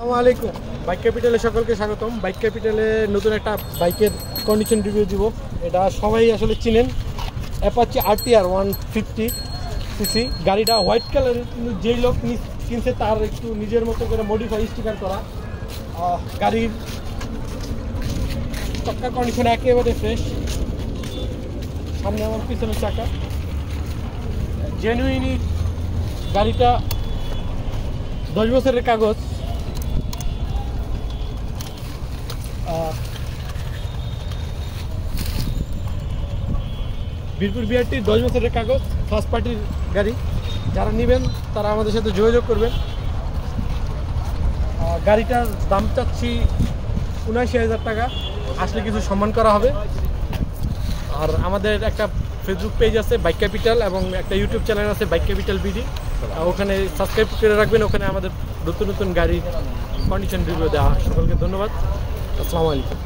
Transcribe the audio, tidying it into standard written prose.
আসসালামু আলাইকুম। বাইক ক্যাপিটালে সকলকে স্বাগতম। বাইক ক্যাপিটালে নতুন একটা বাইকের কন্ডিশন রিভিউ দিব। এটা সবাই আসলে চিনেন, অ্যাপাচি RTR 150 সিসি। গাড়িটা হোয়াইট কালারের, কিন্তু যেই লোক কিনছে তার একটু নিজের মতো করে মডিফাই স্টিকার করা। গাড়ির চাকার কন্ডিশন একেবারে ফ্রেশ। সামনে আমার পিছনের চাকা জেনুইনই। গাড়িটা 10 বছরের কাগজ। বীরপুর বিআরটি 10 বছরের কাগজ, ফার্স্ট পার্টির গাড়ি। যারা নেবেন তারা আমাদের সাথে যোগাযোগ করবেন। গাড়িটার দাম চাচ্ছি ৭৯,০০০ টাকা, আসলে কিছু সম্মান করা হবে। আর আমাদের একটা ফেসবুক পেজ আছে বাইক ক্যাপিটাল, এবং একটা ইউটিউব চ্যানেল আছে বাইক ক্যাপিটাল বিডি। ওখানে সাবস্ক্রাইব করে রাখবেন। ওখানে আমাদের নতুন নতুন গাড়ির কন্ডিশন রিভিউ দেওয়া হয়। সকলকে ধন্যবাদ। আসসালামু আলাইকুম।